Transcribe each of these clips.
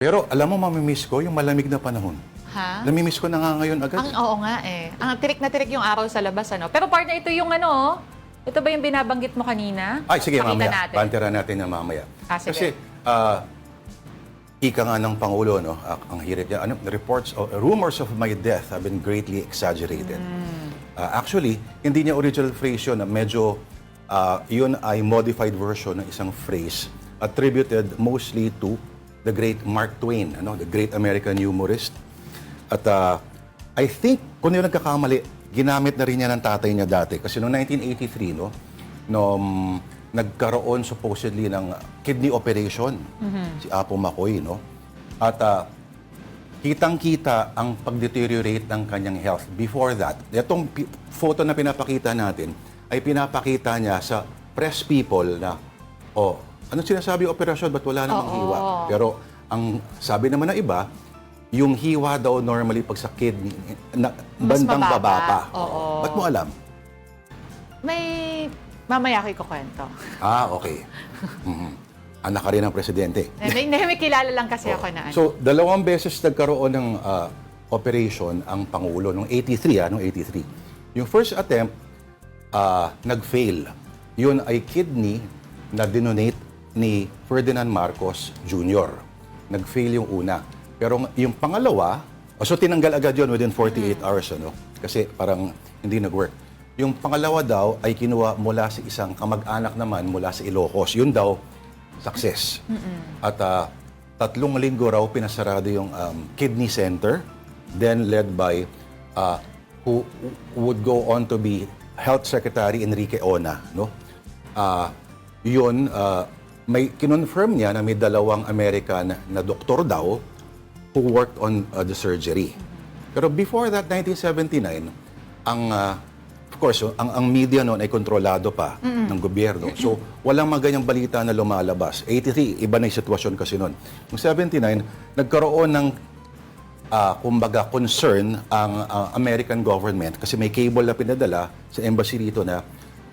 Pero alam mo, mamimiss ko yung malamig na panahon. Ha? Namimiss ko na nga ngayon agad. Oo nga eh. Ang tirik na tirik yung araw sa labas, ano? Pero partner, ito yung ano, ito ba yung binabanggit mo kanina? Ay, sige, Pakita mamaya. natin. Pantera natin na mamaya. Sige. Kasi, ika nga ng Pangulo, no, ang hirap niya. Rumors of my death have been greatly exaggerated. Actually, hindi niya original phrase yun. Medyo, yun ay modified version ng isang phrase attributed mostly to the great Mark Twain, the great American humorist. At I think, kung yung nagkakamali, ginamit na rin niya ng tatay niya dati. Kasi noong 1983, nung nagkaroon supposedly ng kidney operation, si Apo Makoy, At kitang-kita ang pag-deteriorate ng kanyang health. Before that, itong photo na pinapakita natin, ay pinapakita niya sa press people na, ano sinasabi operasyon, ba't wala namang hiwa? Pero ang sabi naman ng iba, yung hiwa daw normally pag sa kidney, bandang baba pa. Ba't mo alam? Mamaya ko ikukwento. Okay. Anak ka rin ng presidente. May kilala lang kasi ako na ano. So, 2 beses nagkaroon ng operation ang Pangulo noong 83. Yung first attempt, nag-fail. Yun ay kidney na dinonate ni Ferdinand Marcos Jr. Nag-fail yung una. Pero yung pangalawa, so tinanggal agad yun within 48 hours, Kasi parang hindi nag-work. Yung pangalawa daw ay kinuha mula sa isang kamag-anak naman mula sa Ilocos. Yun daw, success. At 3 linggo raw pinasarado yung kidney center, then led by who would go on to be Health Secretary Enrique Ona. Yun, may kinonfirm niya na may 2 American na doktor daw who worked on the surgery. Pero before that, 1979, of course, ang media noon ay kontrolado pa ng gobyerno. So, walang maganyang balita na lumalabas. 83, iba na yung sitwasyon kasi noon. Noong 79, nagkaroon ng kumbaga concern ang American government kasi may cable na pinadala sa embassy rito na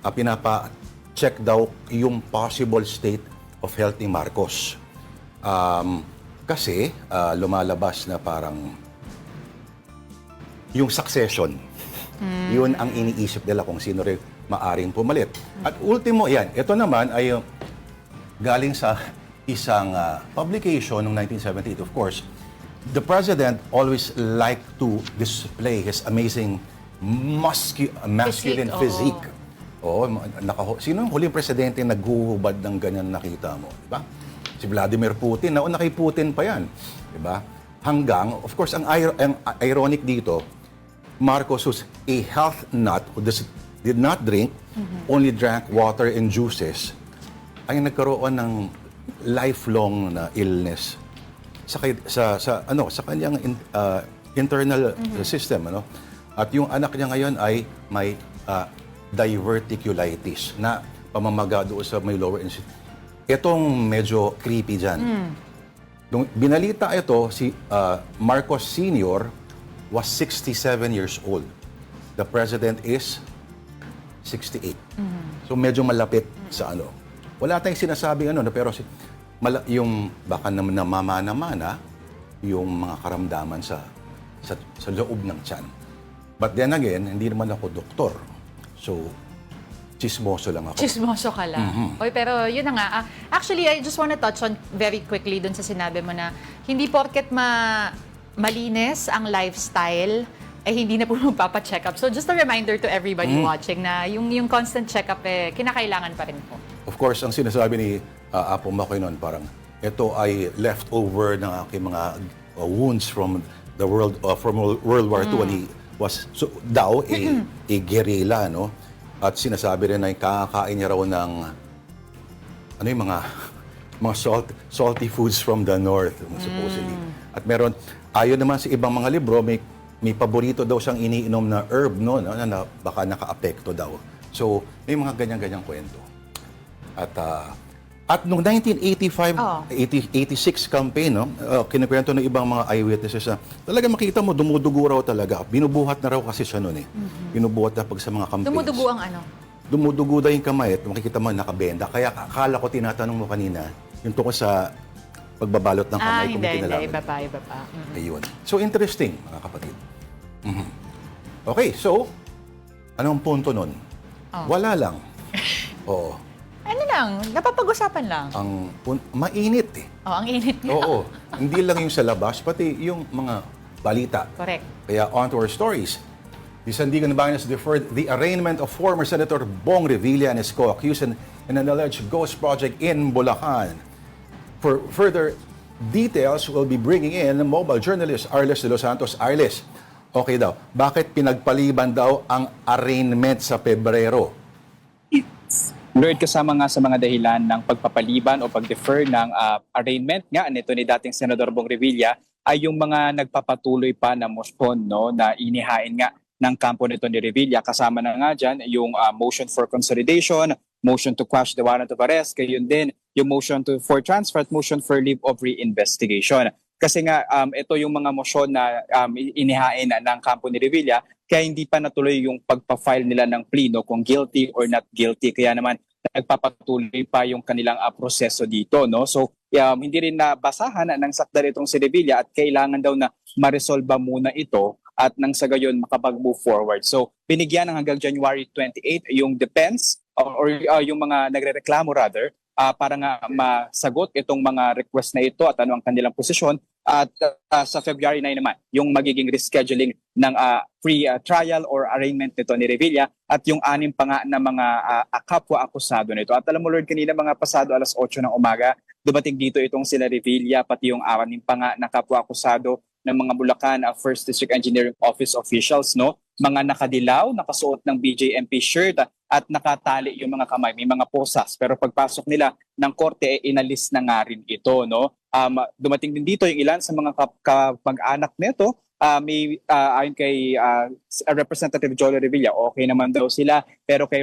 pinapa-check daw yung possible state of health ni Marcos. Kasi lumalabas na parang yung succession, yun ang iniisip nila kung sino rin maaring pumalit. At ultimo, ito naman ay galing sa isang publication noong 1978, of course. The president always liked to display his amazing masculine physique. Sino ang huling presidente na naghuhubad ng ganyan nakita mo? Diba? Si Vladimir Putin, nauna kay Putin pa yan. Diba? Hanggang, of course, ang ironic dito, Marcos was a health nut who did not drink, only drank water and juices, ay nagkaroon ng lifelong na illness sa kanyang internal system. At yung anak niya ngayon ay may diverticulitis na pamamaga doon sa may lower intestine. Itong medyo creepy dyan. Nung binalita ito, si Marcos Sr. was 67 years old. The president is 68. So medyo malapit sa Wala tayong sinasabing pero yung baka naman namamana-mana yung mga karamdaman sa loob ng tiyan. But then again, hindi naman ako doktor. So, chismoso lang ako. Chismoso ka lang. Oy, pero yun na nga. Actually, I just want to touch on very quickly dun sa sinabi mo na hindi porket malinis ang lifestyle, ay hindi na po magpapa-check up. So just a reminder to everybody watching na yung constant check-up kinakailangan pa rin po. Of course, ang sinasabi ni Apo Makoy noon, parang ito ay leftover ng aking mga wounds from World War II when he was a guerrilla, At sinasabi rin na kakain niya raw ng yung mga salty foods from the north, supposedly. At meron, ayon naman sa ibang mga libro, may paborito daw siyang iniinom na herb, na baka naka-apekto daw. So, may mga ganyan-ganyang kwento. At noong 1986 campaign, kinikwento ng ibang mga eyewitnesses na talaga makita mo, dumudugo raw talaga. Binubuhat na raw kasi siya noon Binubuhat na pag sa mga campaigns. Dumudugo ang ano? Dumudugo daw yung kamay at makikita mo nakabenda. Kaya akala ko tinatanong mo kanina, yung tungkol sa pagbabalot ng kamay kung may Hindi, kinalaman. iba pa, iba pa. Ayun. So, interesting, mga kapatid. Mhm. Okay, so, anong punto nun? Wala lang. Oo. Ano lang, napapag-usapan lang. Mainit eh. Ang init nga. Oo. Hindi lang yung sa labas, pati yung mga balita. Correct. Kaya on to our stories. The Sandigan Bayan has deferred the arraignment of former Senator Bong Revilla and his co-accused in an alleged ghost project in Bulacan. For further details, we'll be bringing in mobile journalist Arles de los Santos. Arles, okay daw. Bakit pinagpaliban daw ang arraignment sa Pebrero? Lord, kasama nga sa mga dahilan ng pagpapaliban o pag-defer ng arraignment nga nito ni dating Senador Bong Revilla ay yung mga nagpapatuloy pa na motion, no, na inihain nga ng kampo nito ni Revilla. Kasama na nga dyan yung motion for consolidation, motion to quash the warrant of arrest, gayon din yung motion for transfer at motion for leave of reinvestigation. Kasi nga ito yung mga motion na inihain ng kampo ni Revilla, kaya hindi pa natuloy yung pagpa-file nila ng plea, no, kung guilty or not guilty. Kaya naman nagpapatuloy pa yung kanilang proseso dito, no. So hindi rin nabasahan ng sakdal itong si Revilla at kailangan daw na ma-resolve muna ito at nang sa gayon makapag-move forward. So binigyan ng hanggang January 28 yung defense or yung mga nagrereklamo rather para nga masagot itong mga request na ito at ano ang kanilang posisyon. At sa February 9 naman, yung magiging rescheduling ng pre-trial or arraignment nito ni Revilla at yung 6 pa nga na mga kapwa-akusado nito. At alam mo Lord, kanina mga pasado alas 8 ng umaga, dumating dito itong sila Revilla, pati yung 6 pa nga na kapwa-akusado ng mga Bulacan First District Engineering Office officials, no? Mga nakadilaw, nakasuot ng BJMP shirt at nakatali yung mga kamay, may mga posas. Pero pagpasok nila ng korte, inalis na nga rin ito, no? Dumating din dito yung ilan sa mga kapag-anak nito. Ayon kay Representative Joel Revilla, okay naman daw sila. Pero kay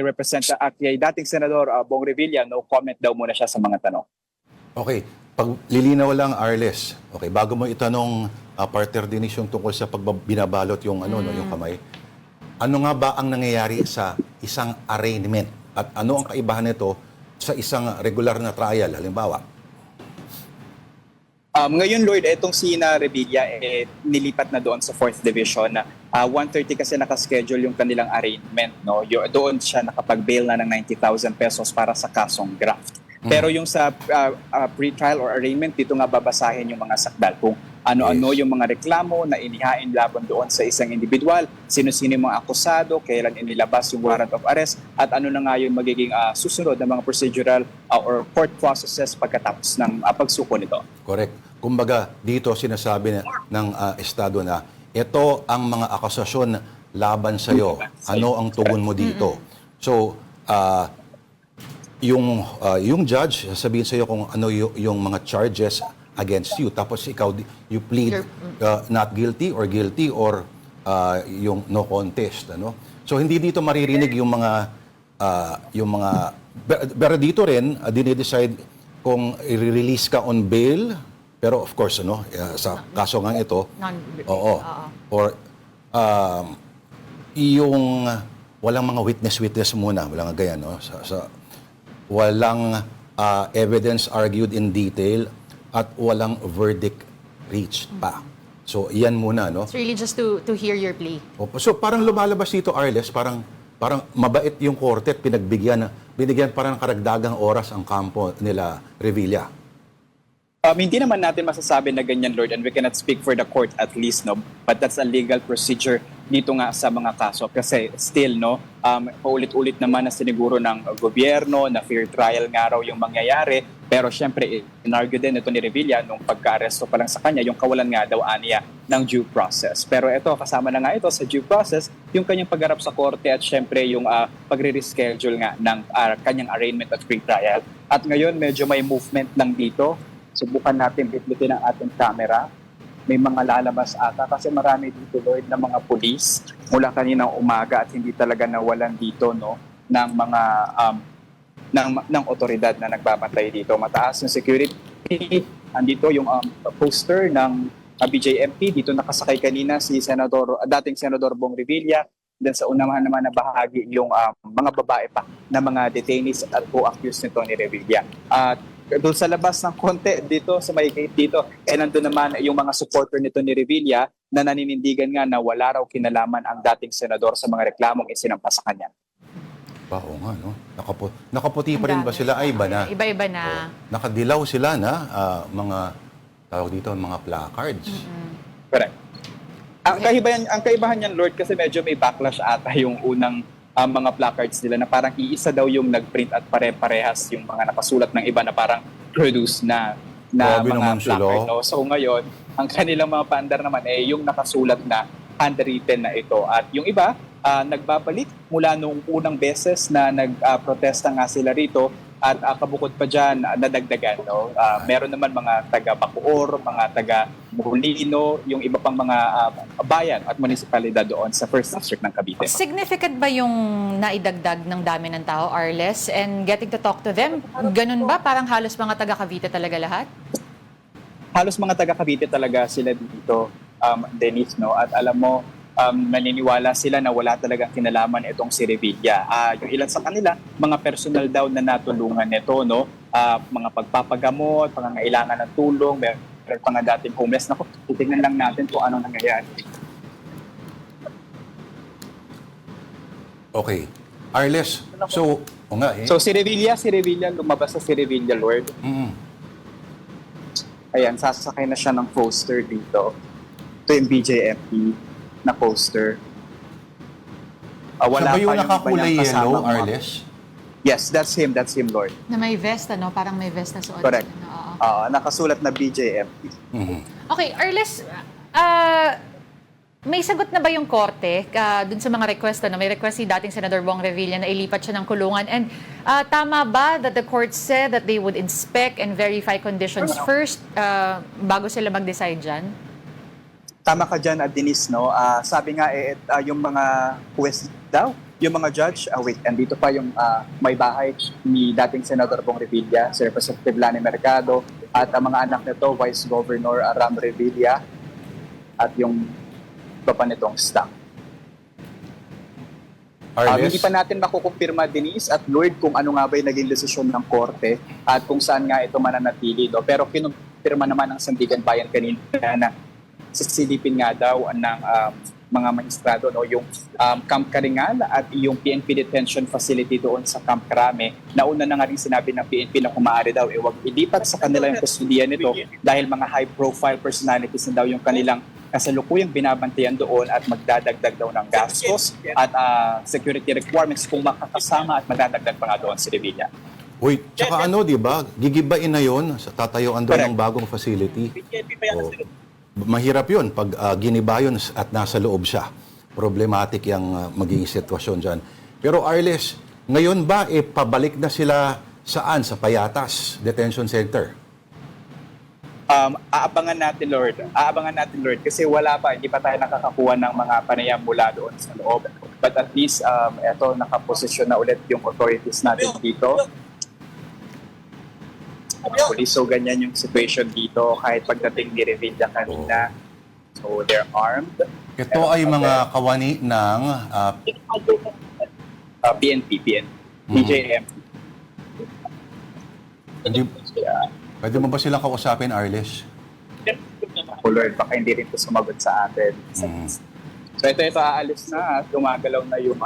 kay dating Senador Bong Revilla, no comment daw muna siya sa mga tanong. Okay, pag lilinaw lang Arles. Okay, bago mo itanong partner Denise yung tungkol sa pagbinabalot yung no, yung kamay. Ano nga ba ang nangyayari sa isang arraignment at ano ang kaibahan nito sa isang regular na trial halimbawa? Ngayon Lord, itong si Revilla nilipat na doon sa 4th Division na 1:30 kasi nakaschedule yung kanilang arraignment, no. Doon siya nakapag-bail na ng 90,000 pesos para sa kasong graft. Pero yung sa pre-trial or arraignment, dito nga babasahin yung mga sakdal kung ano-ano yung mga reklamo na inihain laban doon sa isang individual, sino-sino yung mga akusado, kailan inilabas yung warrant of arrest, at ano na nga yung magiging susunod na mga procedural or court processes pagkatapos ng pagsuko nito. Correct. Kumbaga, dito sinasabi ng Estado na ito ang mga akusasyon laban sa iyo. Ano ang tugon mo dito? So, yung judge sasabihin sa iyo kung ano yung mga charges against you. Tapos ikaw, you plead not guilty or yung no contest. Ano? So hindi dito maririnig yung mga pero dito rin, dinidecide kung i-release ka on bail. Pero of course, sa kaso nga ito, oo. Or yung walang mga witness muna, walang ganyan, no? Walang evidence argued in detail at walang verdict reached pa. So, yan muna, no? It's really just to hear your plea. So, parang lumalabas dito, Arles, parang mabait yung korte at binigyan parang karagdagang oras ang kampo nila Revilla. Hindi naman natin masasabi na ganyan, Lord, and we cannot speak for the court at least, no? But that's a legal procedure dito nga sa mga kaso. Kasi still, no, paulit-ulit naman na siniguro ng gobyerno na fair trial nga raw yung mangyayari. Pero syempre, inargue din ito ni Revilla nung pagka-aresto pa lang sa kanya, yung kawalan nga daw aniya ng due process. Pero ito, kasama na nga ito sa due process, yung kanyang pagharap sa korte at syempre yung pagre-reschedule nga ng kanyang arraignment at pre-trial. At ngayon, medyo may movement lang dito. Subukan natin bitbitin ang ating camera. May mga lalabas ata kasi marami dito, Lord, na mga pulis mula kaninang umaga at hindi talaga nawalan dito, no, ng mga ng otoridad na nagbabantay dito. Mataas yung security. Andito yung poster ng BJMP. Dito nakasakay kanina si dating Senador Bong Revilla. Then sa unahan naman na bahagi yung mga babae pa na mga detainees at co-accused nito ni Revilla. At doon sa labas ng konti dito sa may gate dito. Nandun naman yung mga supporter nito ni Revilla na naninindigan nga na wala raw kinalaman ang dating senador sa mga reklamong isinampa sa kanya. Oo nga, no? Nakaputi pa rin ba sila? Ay, iba na. Iba-iba na. Nakadilaw sila na mga, tawag dito, mga placards. Correct. Ang kaibahan niyan, Lord, kasi medyo may backlash ata yung unang mga placards nila na parang iisa daw yung nag-print at pare-parehas yung mga nakasulat ng iba na parang produce na Grabe mga naman placard. sila. No? So ngayon, ang kanilang mga paandar naman yung nakasulat na handwritten na ito. At yung iba, nagbabalik mula nung unang beses na nagprotesta nga sila rito at kabukod pa dyan, nadagdagan. No? Meron naman mga taga-Bacoor, mga taga-Molino, yung iba pang mga bayan at munisipalidad doon sa First District ng Cavite. Significant ba yung naidagdag ng dami ng tao, Arles? And getting to talk to them, ganun ba? Parang halos mga taga Cavite talaga lahat? Halos mga taga Cavite talaga sila dito, Denise, no? At alam mo, naniniwala sila na wala talagang kinalaman itong si Revilla. Yung ilan sa kanila, mga personal daw na natulungan nito, no? Mga pagpapagamot, pangangailangan ng tulong, meron pa nga dating homeless. Naku, titignan lang natin kung anong nangyayari. Okay. Arles, so, o nga eh. So si Revilla, lumabas sa si Revilla, Lord. Ayan, sasakay na siya ng poster dito. Ito yung BJMP na poster. Siya ba yung pa nakakulay iba niyang yellow, kasamang mga- Arles? Yes, that's him, Lord. Na may vest, ano? Parang may vest na suot. Correct. Oo. Nakasulat na BJMP. Okay, Arles, may sagot na ba yung korte dun sa mga request? May request si dating Senador Bong Revilla na ilipat siya ng kulungan. And tama ba that the court said that they would inspect and verify conditions first bago sila mag-decide dyan? Tama ka dyan, Denise, no? Sabi nga, yung mga huwes daw, yung mga judge, wait, andito pa yung may bahay ni dating Senador Bong Revilla, si Representative Lani Mercado, at ang mga anak nito, Vice Governor Ram Revilla, at yung iba pa nitong staff. Arles? Hindi pa natin makukumpirma, Denise at Lord, kung ano nga ba yung naging desisyon ng korte at kung saan nga ito mananatili. No? Pero kinumpirma naman ng Sandigan Bayan kanina na sisilipin nga daw ng mga maestrado, no? Yung Camp Karingal at yung PNP detention facility doon sa Camp Crame. Nauna na nga rin sinabi ng PNP na kung maaari daw, huwag ilipat sa kanila yung kustudiyan nito dahil mga high-profile personalities na daw yung kanilang kasalukuyang binabantayan doon at magdadagdag daw ng gastos at security requirements kung makakasama at magdadagdag pa nga doon si Revilla. Uy, tsaka ano, di ba? Gigibain na yon sa tatayuan doon Correct. ng bagong facility. O, mahirap yun pag giniba yun at nasa loob siya. Problematic yung magiging sitwasyon dyan. Pero Arles, ngayon ba pabalik na sila saan? Sa Payatas Detention Center? Aabangan natin, Lord. Kasi wala pa, hindi pa tayo nakakakuha ng mga panayam mula doon sa loob. But at least, eto, nakaposisyon na ulit yung authorities natin dito. So, ganyan yung situation dito kahit pagdating ni Revilla kanina. So, they're armed. Ito ay mga kawani ng PNP, BJM. hindi, pwede mo ba silang kausapin, Arles? Oh Lord, baka hindi rin ito sumagot sa atin. So ito aalis na at gumagalaw na yung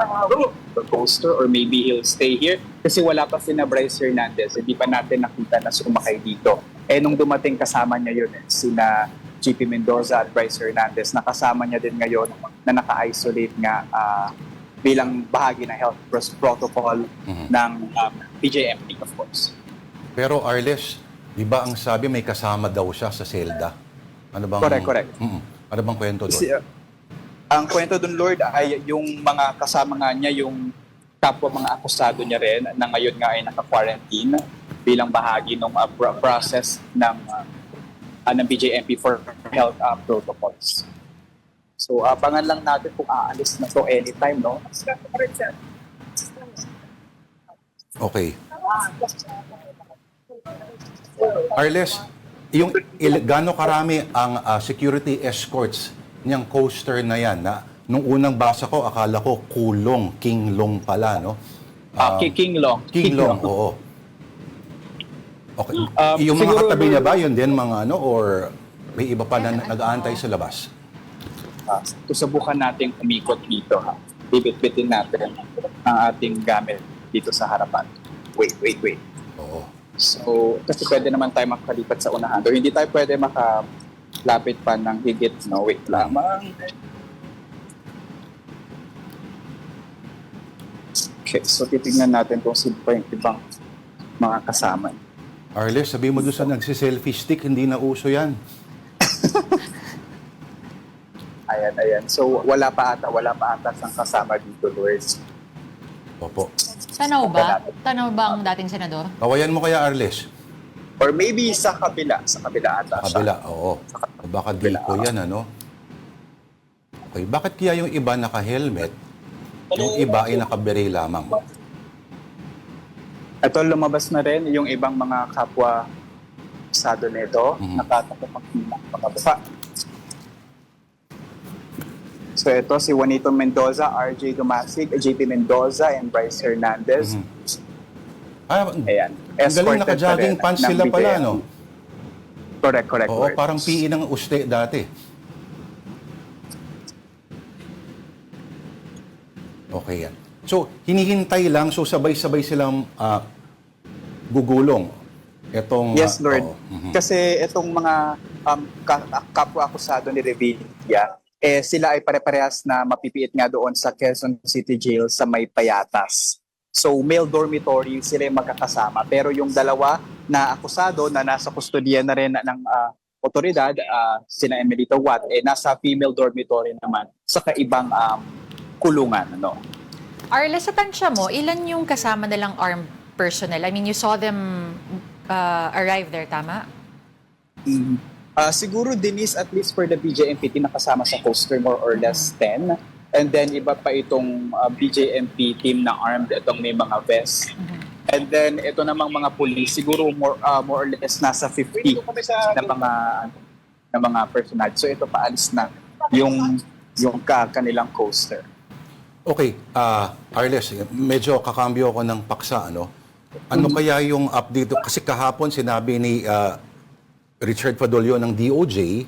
the poster or maybe he'll stay here kasi wala pa sina Bryce Hernandez. Hindi pa natin nakita na sumakay dito. Nung dumating kasama niya yun, sina GP Mendoza at Bryce Hernandez, nakasama niya din ngayon na naka-isolate nga bilang bahagi ng health protocol ng PJMP, of course. Pero Arles, di ba ang sabi may kasama daw siya sa selda? Ano bang... Correct. Ano bang kwento doon? Kasi, ang kwento doon, Lord, ay yung mga kasama nga niya, yung kapwa mga akusado niya rin na ngayon nga ay naka-quarantine bilang bahagi ng process ng BJMP for health protocols. So, abangan lang natin kung aalis na to anytime, no? Okay. Arles, yung gaano karami ang security escorts niyang coaster na yan? Na, nung unang basa ko, akala ko King Long pala, no? King Long. King Long, oo. Okay. Yung mga Siguro, katabi niya ba, yun din mga ano, or may iba pa na nag-aantay sa labas? Susubukan nating umikot dito, ha. Bibit-bitin natin ang ating gamit dito sa harapan. Wait. Oo. So, kasi pwede naman tayo makalipat sa unahan. So, hindi tayo pwede makalapit pa ng higit. No, wait lamang. Okay, so titignan natin kung sino pa yung ibang mga kasama. Arles, sabi mo doon sa nagsi-selfie stick, hindi na uso yan. Ayan. So, wala pa ata sang kasama dito, Lord. Opo. Tanaw ba? Tanaw ba ang dating senador? Kawayan mo kaya, Arles? Or maybe sa kabila ata siya. Kabila, oo. Baka dito yan, ano? Okay, bakit kaya yung iba naka-helmet, yung iba ay naka-beret lamang? Ito, lumabas na rin yung ibang mga kapwa sado nito. Nakatakot mga buka. So ito si Juanito Mendoza, RJ Dumasig, JP Mendoza, and Bryce Hernandez. Ayan. Ang galing, naka-jogging pants sila pala, no? Correct. Oo, parang PE ng uste dati. Okay yan. So, hinihintay lang, so sabay-sabay silang gugulong. Etong, Yes, Lord. oo. Kasi itong mga kapwa-akusado ni Revilla, sila ay pare-parehas na mapipiit nga doon sa Quezon City Jail sa may Payatas. So, male dormitory, sila yung magkakasama. Pero yung dalawa na akusado na nasa kustodiya na rin ng otoridad, sina Emelito Watt, nasa female dormitory naman sa kaibang kulungan. Ano? Arles, sa tansya mo, ilan yung kasama nilang armed personnel? I mean, you saw them arrive there, tama? Siguro, Denise, at least for the BJMP, nakasama sa poster more or less 10. And then, iba pa itong BJMP team na armed, itong may mga vests. And then, ito namang mga police, siguro more or less nasa 50 na mga personal. So, ito paalis na yung kanilang coaster. Okay, Arles, medyo kakambyo ako ng paksa, ano? Ano kaya yung update? Kasi kahapon sinabi ni Richard Padolio ng DOJ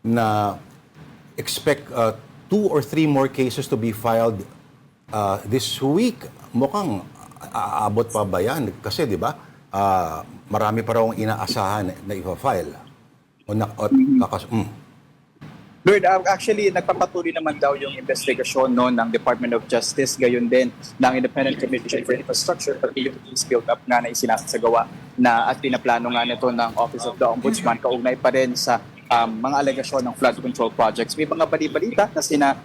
na expect 2 or 3 more cases to be filed this week. Mukhang aabot pa ba yan? Kasi di ba, marami pa raw inaasahan na ipa-file. Lord, actually, nagpapatuloy naman daw yung investigasyon ng Department of Justice, gayon din ng Independent Commission for Infrastructure, pati yung case build-up nga na isinasagawa na at pinaplano nga nito ng Office of the Ombudsman, kaugnay pa rin sa mga alegasyon ng flood control projects. May mga bali-balita na sina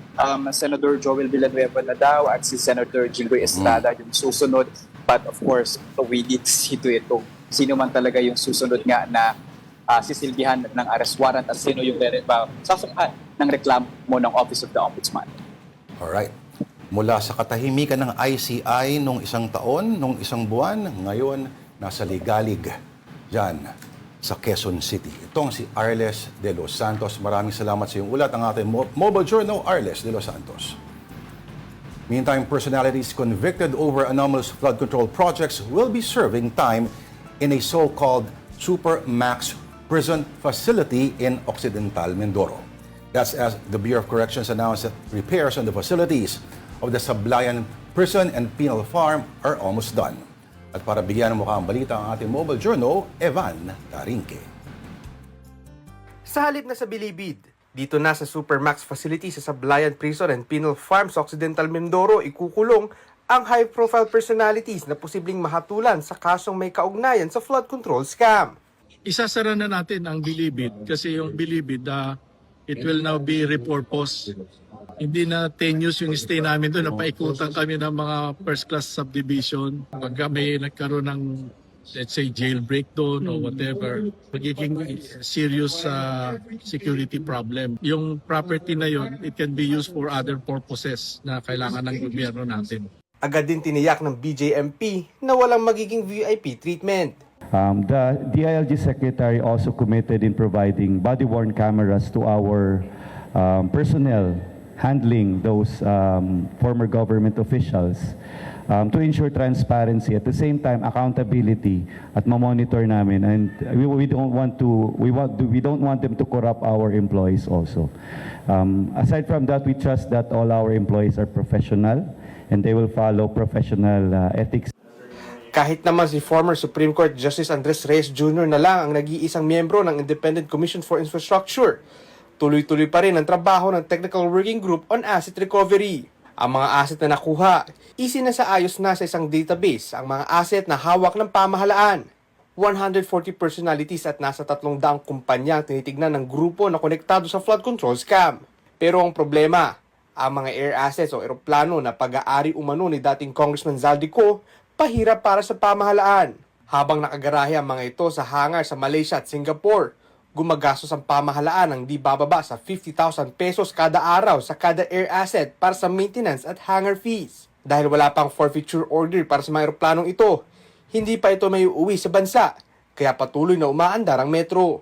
Senator Joel Villanueva na daw at si Senator Jinggoy Estrada yung susunod. But of course, we need to see to ito. Sino man talaga yung susunod nga na sisilbihan ng arrest warrant at sino yung sasamahan ng reklamo ng Office of the Ombudsman. Alright. Mula sa katahimikan ng ICI nung isang taon, nung isang buwan, ngayon nasa ligalig dyan sa Quezon City. Itong si Arles de los Santos. Maraming salamat sa iyong ulat. Ang ating mobile journal, Arles de los Santos. Meantime, personalities convicted over anomalous flood control projects will be serving time in a so-called Supermax prison facility in Occidental Mindoro. That's as the Bureau of Corrections announced that repairs on the facilities of the Sablayan Prison and Penal Farm are almost done. At para bigyan ng mukhang balita ang ating mobile journal, Evan Tarinque. Sa halip na sa Bilibid, dito na sa Supermax facility sa Sablayan Prison and Penal Farm sa Occidental Mindoro, ikukulong ang high-profile personalities na posibleng mahatulan sa kasong may kaugnayan sa flood control scam. Isasara na natin ang Bilibid kasi yung Bilibid, it will now be repurposed. Hindi na 10 years yung stay namin doon. Napaikutan kami ng mga first class subdivision. Pagka may nagkaroon ng, let's say, jailbreak doon or whatever, magiging serious security problem. Yung property na yon, it can be used for other purposes na kailangan ng gobyerno natin. Agad din tiniyak ng BJMP na walang magiging VIP treatment. The DILG Secretary also committed in providing body-worn cameras to our personnel handling those former government officials to ensure transparency, at the same time accountability at ma-monitor namin, and we don't want them to corrupt our employees also. Aside from that, we trust that all our employees are professional and they will follow professional ethics. Kahit naman si former Supreme Court Justice Andres Reyes Jr. na lang ang nag-iisang miyembro ng Independent Commission for Infrastructure, tuloy-tuloy pa rin ang trabaho ng Technical Working Group on Asset Recovery. Ang mga asset na nakuha, isinasaayos na sa isang database ang mga asset na hawak ng pamahalaan. 140 personalities at nasa 300 kumpanya ang tinitignan ng grupo na konektado sa flood control scam. Pero ang problema, ang mga air assets o eroplano na pag-aari umano ni dating Congressman Zaldico, pahirap para sa pamahalaan. Habang nakagarahe ang mga ito sa hangar sa Malaysia at Singapore, gumagastos ang pamahalaan ng di bababa sa 50,000 pesos kada araw sa kada air asset para sa maintenance at hangar fees. Dahil wala pang forfeiture order para sa mga eroplanong ito, hindi pa ito may uuwi sa bansa, kaya patuloy na umaandar ang metro.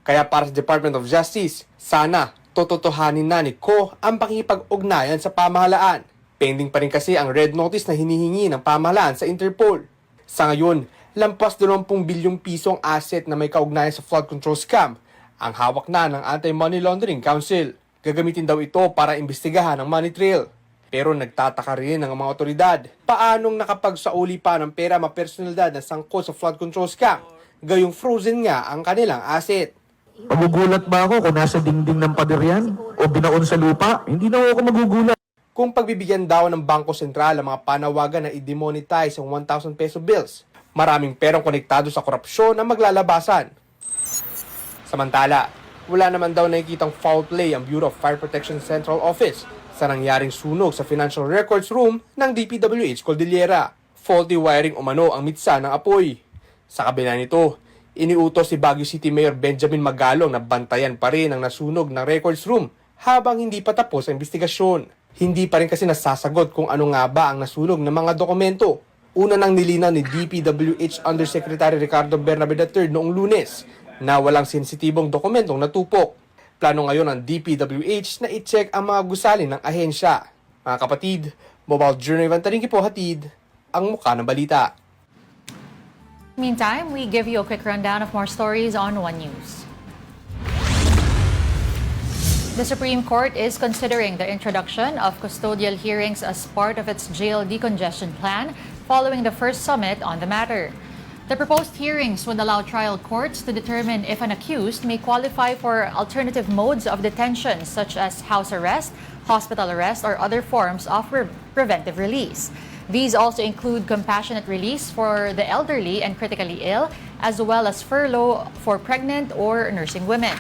Kaya para sa Department of Justice, sana tototohanin na ni Ko ang pakikipag-ugnayan sa pamahalaan. Pending pa rin kasi ang red notice na hinihingi ng pamahalaan sa Interpol. Sa ngayon, lampas 20 bilyong pisong asset na may kaugnayan sa flood control scam ang hawak na ng Anti-Money Laundering Council. Gagamitin daw ito para imbestigahan ang money trail. Pero nagtataka rin ng mga otoridad, paanong nakapagsauli pa ng pera mapersonalidad na sangkot sa flood control scam, gayong frozen nga ang kanilang asset. Magugulat ba ako kung nasa dingding ng pader yan o binaon sa lupa? Hindi na ako magugulat. Kung pagbibigyan daw ng Bangko Sentral ang mga panawagan na i-demonetize ang 1,000 peso bills, maraming perang konektado sa korupsyon ang maglalabasan. Samantala, wala naman daw nakikitang foul play ang Bureau of Fire Protection Central Office sa nangyaring sunog sa Financial Records Room ng DPWH Cordillera. Faulty wiring umano ang mitsa ng apoy. Sa kabila nito, iniutos si Baguio City Mayor Benjamin Magalong na bantayan pa rin ang nasunog ng records room habang hindi pa tapos ang investigasyon. Hindi pa rin kasi nasasagot kung ano nga ba ang nasunog ng mga dokumento. Una nang nilinaw ni DPWH Undersecretary Ricardo Bernabe III noong Lunes na walang sensitibong dokumentong natupok. Plano ngayon ng DPWH na i-check ang mga gusali ng ahensya. Mga kapatid, Mobile Journal Ivan Taringki po hatid ang mukha ng balita. Meantime, we give you a quick rundown of more stories on One News. The Supreme Court is considering the introduction of custodial hearings as part of its jail decongestion plan following the first summit on the matter. The proposed hearings would allow trial courts to determine if an accused may qualify for alternative modes of detention such as house arrest, hospital arrest, or other forms of preventive release. These also include compassionate release for the elderly and critically ill, as well as furlough for pregnant or nursing women.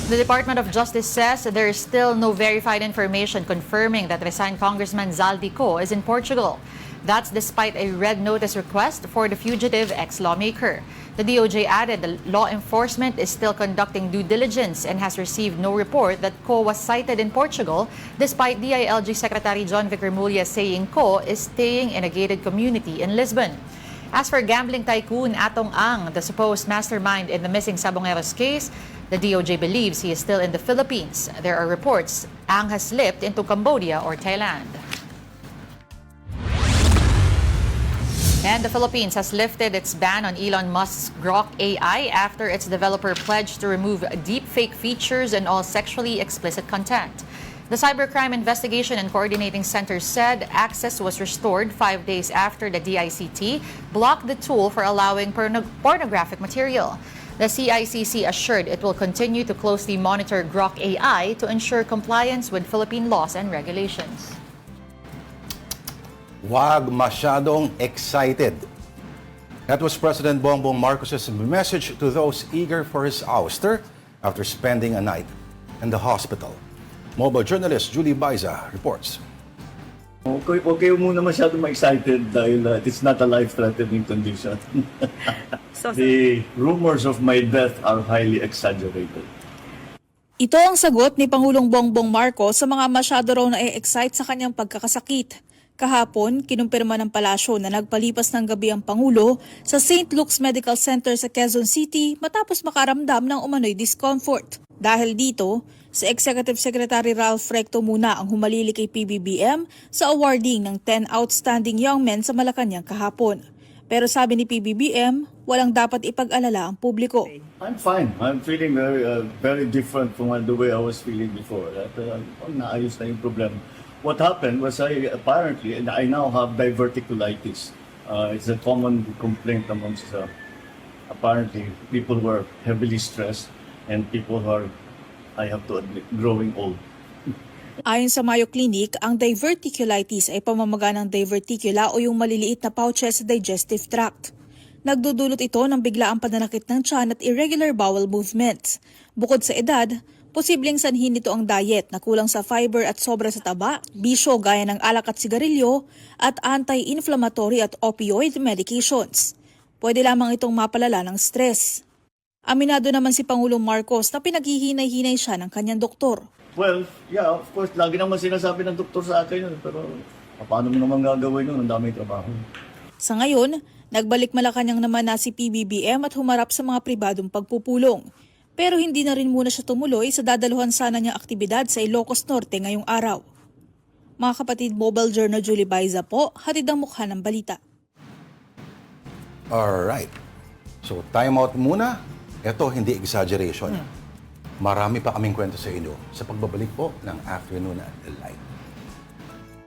The Department of Justice says there is still no verified information confirming that resigned Congressman Zaldico is in Portugal. That's despite a red notice request for the fugitive ex-lawmaker. The DOJ added the law enforcement is still conducting due diligence and has received no report that Co was cited in Portugal, despite DILG Secretary John Vic Remulla saying Co is staying in a gated community in Lisbon. As for gambling tycoon Atong Ang, the supposed mastermind in the missing Sabongeros case, the DOJ believes he is still in the Philippines. There are reports Ang has slipped into Cambodia or Thailand. And the Philippines has lifted its ban on Elon Musk's Grok AI after its developer pledged to remove deepfake features and all sexually explicit content. The Cybercrime Investigation and Coordinating Center said access was restored 5 days after the DICT blocked the tool for allowing pornographic material. The CICC assured it will continue to closely monitor Grok AI to ensure compliance with Philippine laws and regulations. Wag masyadong excited. That was President Bongbong Marcos's message to those eager for his ouster after spending a night in the hospital. Mobile journalist Julie Baiza reports. Okay, okay muna masyadong ma-excited dahil it's not a life-threatening condition. The rumors of my death are highly exaggerated. Ito ang sagot ni Pangulong Bongbong Marcos sa mga masyado raw na-excite sa kanyang pagkakasakit. Kahapon, kinumpirma ng palasyo na nagpalipas ng gabi ang Pangulo sa St. Luke's Medical Center sa Quezon City matapos makaramdam ng umano'y discomfort. Dahil dito, Si Executive Secretary Ralph Recto muna ang humalili kay PBBM sa awarding ng 10 outstanding young men sa Malacanang kahapon. Pero sabi ni PBBM, walang dapat ipag-alala ang publiko. I'm fine. I'm feeling very different from the way I was feeling before. Naayos na yung problem. What happened was I now have diverticulitis. It's a common complaint amongst apparently people who are heavily stressed and people who are, I have to admit, growing old. Ayon sa Mayo Clinic, ang diverticulitis ay pamamaga ng diverticula o yung maliliit na pouches sa digestive tract. Nagdudulot ito ng biglaang pananakit ng tiyan at irregular bowel movements. Bukod sa edad, posibleng sanhin nito ang diet na kulang sa fiber at sobra sa taba, bisyo gaya ng alak at sigarilyo, at anti-inflammatory at opioid medications. Pwede lamang itong mapalala ng stress. Aminado naman si Pangulong Marcos na pinaghihinay-hinay siya ng kanyang doktor. Well, yeah, of course, lagi naman sinasabi ng doktor sa akin yun, pero paano mo naman gagawin yun? Ang daming trabaho. Sa ngayon, nagbalik Malacanang naman na si PBBM at humarap sa mga pribadong pagpupulong. Pero hindi na rin muna siya tumuloy sa dadaluhan sana niyang aktibidad sa Ilocos Norte ngayong araw. Mga kapatid, Mobile Journal Julie Baiza po, hatid ang mukha ng balita. Alright. So, time out muna. Ito, hindi exaggeration. Marami pa kaming kwento sa inyo sa pagbabalik po ng Afternoon at the Light.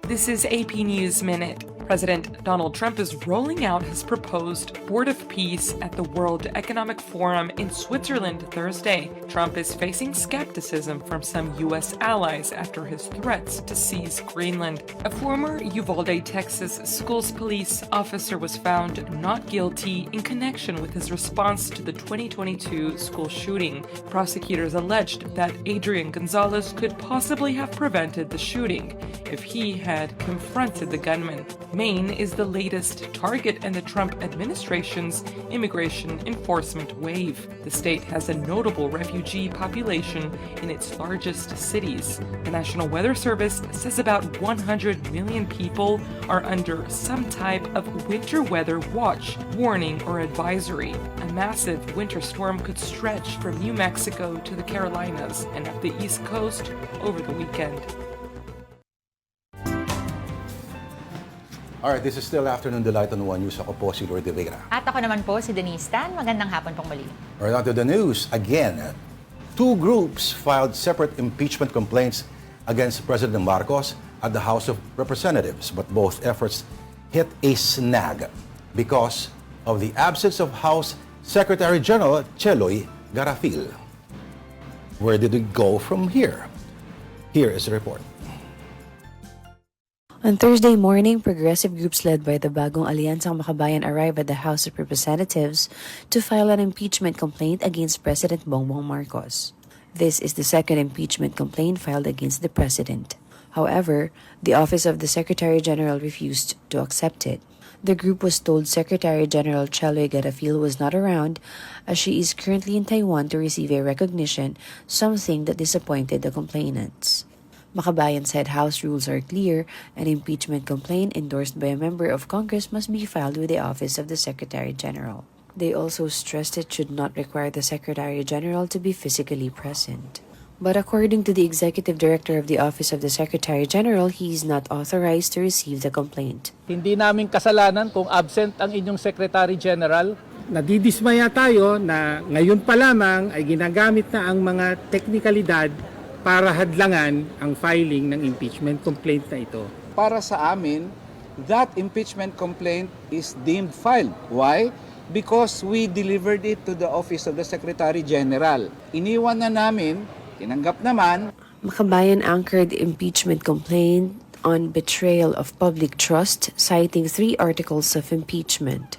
This is AP News Minute. President Donald Trump is rolling out his proposed Board of Peace at the World Economic Forum in Switzerland Thursday. Trump is facing skepticism from some U.S. allies after his threats to seize Greenland. A former Uvalde, Texas schools police officer was found not guilty in connection with his response to the 2022 school shooting. Prosecutors alleged that Adrian Gonzalez could possibly have prevented the shooting if he had confronted the gunman. Maine is the latest target in the Trump administration's immigration enforcement wave. The state has a notable refugee population in its largest cities. The National Weather Service says about 100 million people are under some type of winter weather watch, warning, or advisory. A massive winter storm could stretch from New Mexico to the Carolinas and up the East Coast over the weekend. Alright, this is still Afternoon Delight on One News. Ako po si Lord De Vera. At ako naman po si Denise Tan. Magandang hapon pong muli. Alright, on to the news. Again, two groups filed separate impeachment complaints against President Marcos at the House of Representatives, but both efforts hit a snag because of the absence of House Secretary General Cheloy Garafil. Where did we go from here? Here is the report. On Thursday morning, progressive groups led by the Bagong Alyansang Makabayan arrived at the House of Representatives to file an impeachment complaint against President Bongbong Marcos. This is the second impeachment complaint filed against the president. However, the Office of the Secretary General refused to accept it. The group was told Secretary General Cheloy Garafil was not around as she is currently in Taiwan to receive a recognition, something that disappointed the complainants. Makabayan said House rules are clear. An impeachment complaint endorsed by a member of Congress must be filed with the Office of the Secretary General. They also stressed it should not require the Secretary General to be physically present. But according to the Executive Director of the Office of the Secretary General, he is not authorized to receive the complaint. Hindi namin kasalanan kung absent ang inyong Secretary General. Nadidismaya tayo na ngayon pa lamang ay ginagamit na ang mga teknikalidad para hadlangan ang filing ng impeachment complaint na ito. Para sa amin, that impeachment complaint is deemed filed. Why? Because we delivered it to the Office of the Secretary General. Iniwan na namin, tinanggap naman. Makabayan anchored the impeachment complaint on betrayal of public trust, citing 3 articles of impeachment.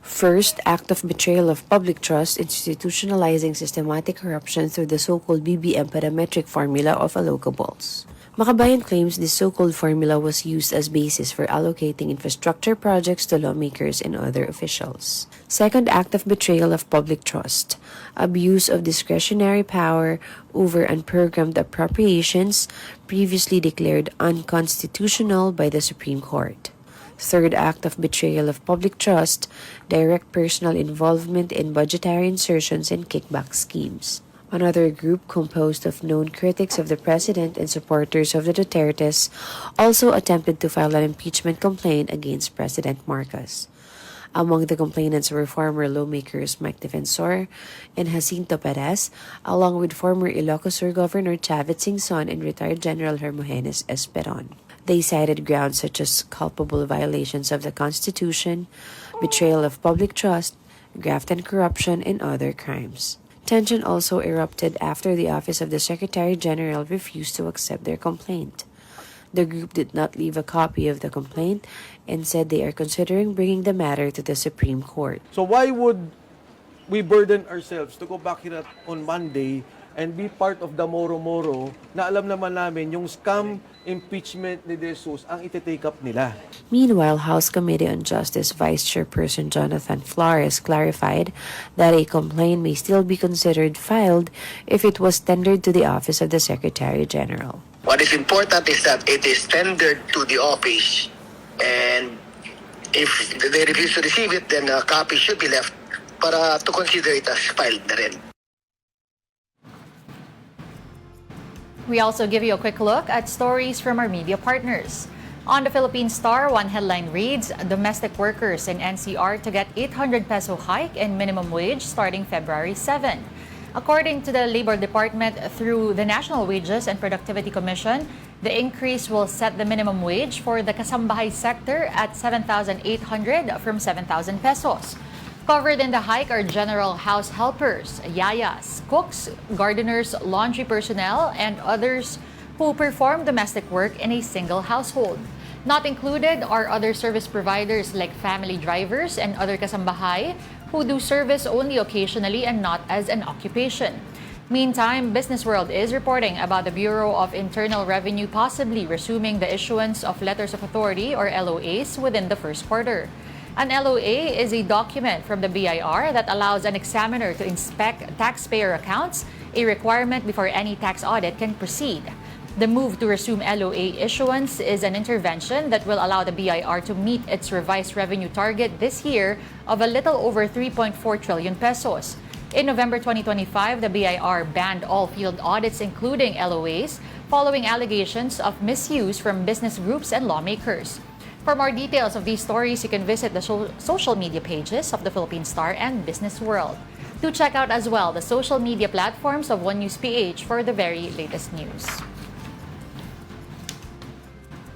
First, act of betrayal of public trust, institutionalizing systematic corruption through the so-called BBM parametric formula of allocables. Makabayan claims this so-called formula was used as basis for allocating infrastructure projects to lawmakers and other officials. Second, act of betrayal of public trust, abuse of discretionary power over unprogrammed appropriations previously declared unconstitutional by the Supreme Court. Third, act of betrayal of public trust, direct personal involvement in budgetary insertions and kickback schemes. Another group composed of known critics of the president and supporters of the Dutertes also attempted to file an impeachment complaint against President Marcos. Among the complainants were former lawmakers Mike Defensor and Jacinto Perez, along with former Ilocos Sur Governor Chavit Singson and retired General Hermogenes Esperon. They cited grounds such as culpable violations of the Constitution, betrayal of public trust, graft and corruption, and other crimes. Tension also erupted after the Office of the Secretary General refused to accept their complaint. The group did not leave a copy of the complaint and said they are considering bringing the matter to the Supreme Court. So why would we burden ourselves to go back here on Monday and be part of the moro-moro na alam naman namin yung scam impeachment ni De Jesus ang iti-take up nila. Meanwhile, House Committee on Justice Vice Chairperson Jonathan Flores clarified that a complaint may still be considered filed if it was tendered to the Office of the Secretary General. What is important is that it is tendered to the office, and if they refuse to receive it, then a copy should be left para to consider it as filed na rin. We also give you a quick look at stories from our media partners. On the Philippine Star, one headline reads, Domestic workers in NCR to get 800 peso hike in minimum wage starting February 7. According to the Labor Department, through the National Wages and Productivity Commission, the increase will set the minimum wage for the kasambahay sector at 7,800 from 7,000 pesos. Covered in the hike are general house helpers, yayas, cooks, gardeners, laundry personnel, and others who perform domestic work in a single household. Not included are other service providers like family drivers and other kasambahay who do service only occasionally and not as an occupation. Meantime, Business World is reporting about the Bureau of Internal Revenue possibly resuming the issuance of letters of authority or LOAs within the first quarter. An LOA is a document from the BIR that allows an examiner to inspect taxpayer accounts, a requirement before any tax audit can proceed. The move to resume LOA issuance is an intervention that will allow the BIR to meet its revised revenue target this year of a little over 3.4 trillion pesos. In November 2025, the BIR banned all field audits, including LOAs, following allegations of misuse from business groups and lawmakers. For more details of these stories, you can visit the social media pages of the Philippine Star and Business World. Do check out as well the social media platforms of One News PH for the very latest news.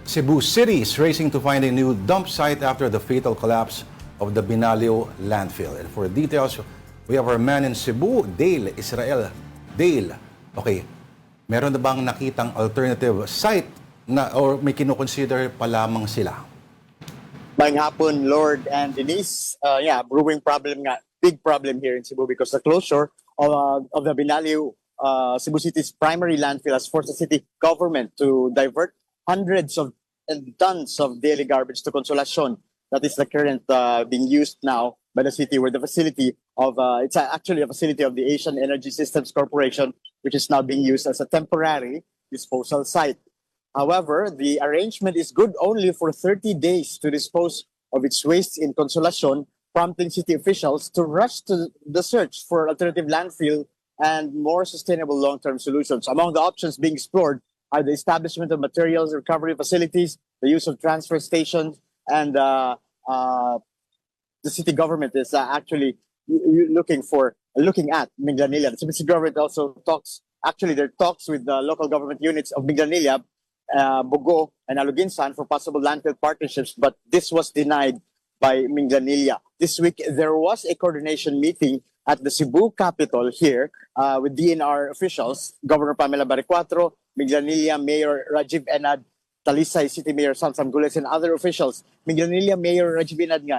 Cebu City is racing to find a new dump site after the fatal collapse of the Binalio landfill. And for details, we have our man in Cebu, Dale Israel. Dale, okay, meron na bang nakitang alternative site na or may kinukonsider pa lamang sila? Magandang hapon, Lord and Denise. Brewing problem nga, big problem here in Cebu because the closure of the Binalio, Cebu City's primary landfill has forced the city government to divert hundreds of tons of daily garbage to Consolacion. That is the current being used now by the city, where the facility of, it's actually a facility of the Asian Energy Systems Corporation, which is now being used as a temporary disposal site. However, the arrangement is good only for 30 days to dispose of its waste in Consolacion, prompting city officials to rush to the search for alternative landfill and more sustainable long-term solutions. Among the options being explored are the establishment of materials recovery facilities, the use of transfer stations, and the city government is actually looking at Minglanilla. The city government also talks with the local government units of Minglanilla, Bogo, and Aluginsan for possible landfill partnerships, but this was denied by Minglanilla. This week, there was a coordination meeting at the Cebu Capitol here with DNR officials, Governor Pamela Baricuatro, Minglanilla Mayor Rajiv Enad, Talisay City Mayor Sam Gules, and other officials. Minglanilla Mayor Rajiv Enad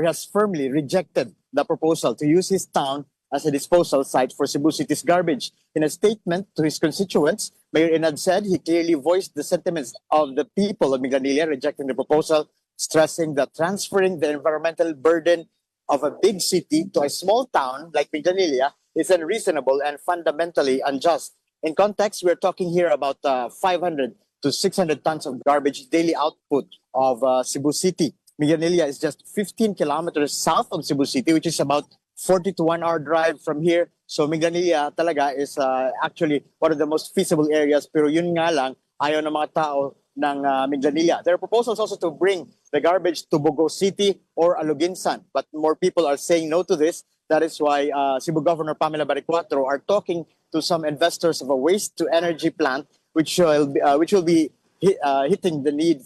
has firmly rejected the proposal to use his town as a disposal site for Cebu City's garbage. In a statement to his constituents, Mayor Enad said he clearly voiced the sentiments of the people of Minglanilla, rejecting the proposal, stressing that transferring the environmental burden of a big city to a small town like Minglanilla is unreasonable and fundamentally unjust. In context, we're talking here about 500 to 600 tons of garbage daily output of Cebu City. Minglanilla is just 15 kilometers south of Cebu City, which is about 40 to 1 hour drive from here. So Minglanilla talaga is actually one of the most feasible areas, pero yun nga lang, ayaw ng mga tao ng Minglanilla. There are proposals also to bring the garbage to Bogo City or Aluginsan, but more people are saying no to this. That is why Cebu Governor Pamela Baricuatro are talking to some investors of a waste-to-energy plant, which will be hitting the need